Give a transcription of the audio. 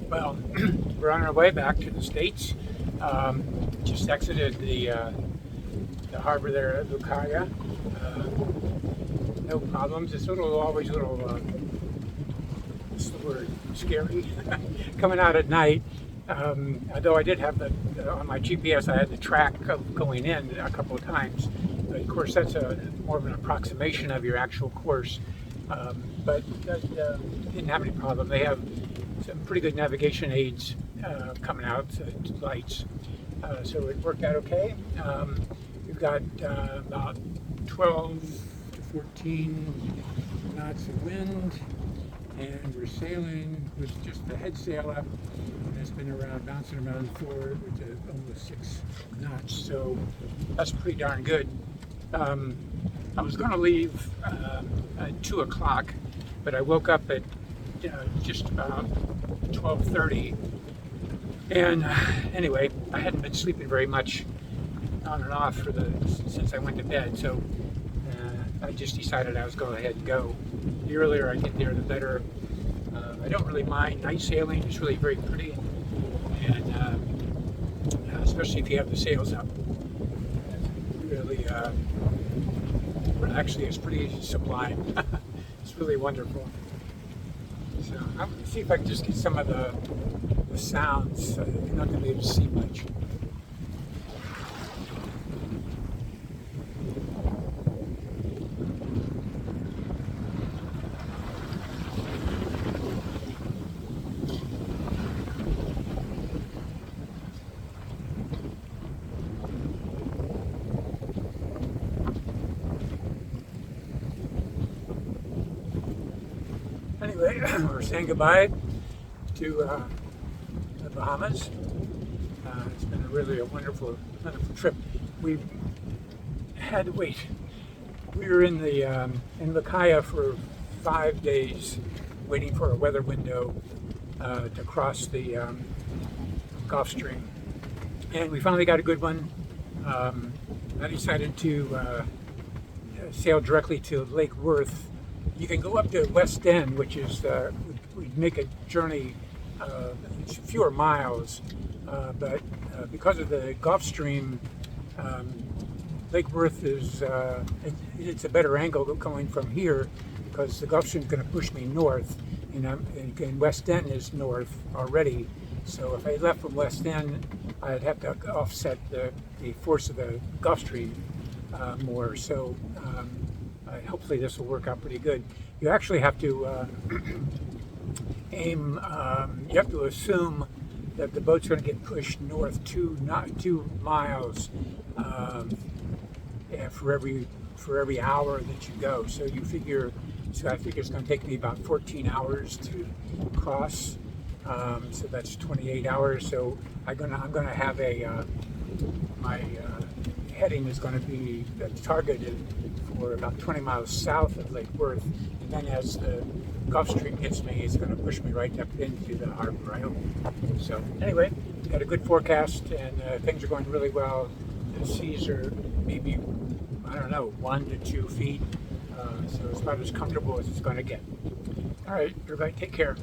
Well, we're on our way back to the States. Just exited the harbor there at Lucaya. No problems. It's always a little, what's the word, scary coming out at night. Although I did have on my GPS, I had the track of going in a couple of times. But of course, that's more of an approximation of your actual course. But didn't have any problem. They have some pretty good navigation aids coming out, lights. So it worked out okay. We've got about 12 to 14 knots of wind, and we're sailing with just the head sail up, and it's been bouncing around forward with almost 6 knots. So that's pretty darn good. I was going to leave at 2 o'clock, but I woke up at just about 12:30. And anyway, I hadn't been sleeping very much on and off since I went to bed, so I just decided I was going to go ahead and go. The earlier I get there, the better. I don't really mind night sailing. It's really very pretty, and especially if you have the sails up. Really, actually, it's pretty sublime. It's really wonderful. So I'm going to see if I can just get some of the sounds. You're not going to be able to see much. Anyway, we're saying goodbye to the Bahamas. It's been a wonderful trip. We had to wait. We were in Lucaya for 5 days, waiting for a weather window to cross the Gulf Stream, and we finally got a good one. I decided to sail directly to Lake Worth. You can go up to West End, which is we'd make a journey fewer miles, but because of the Gulf Stream, Lake Worth it's a better angle going from here because the Gulf Stream is going to push me north, and West End is north already. So if I left from West End, I'd have to offset the force of the Gulf Stream more. So hopefully this will work out pretty good. You actually have to aim. You have to assume that the boat's going to get pushed north 2 miles for every hour that you go. So I figure it's going to take me about 14 hours to cross. So that's 28 hours. So I'm gonna have my heading is going to be targeted for about 20 miles south of Lake Worth, and then as the Gulf Stream hits me, it's going to push me right up into the harbor, I hope. So anyway, got a good forecast, and things are going really well. The seas are maybe, I don't know, 1 to 2 feet, so it's about as comfortable as it's going to get. All right, everybody, take care.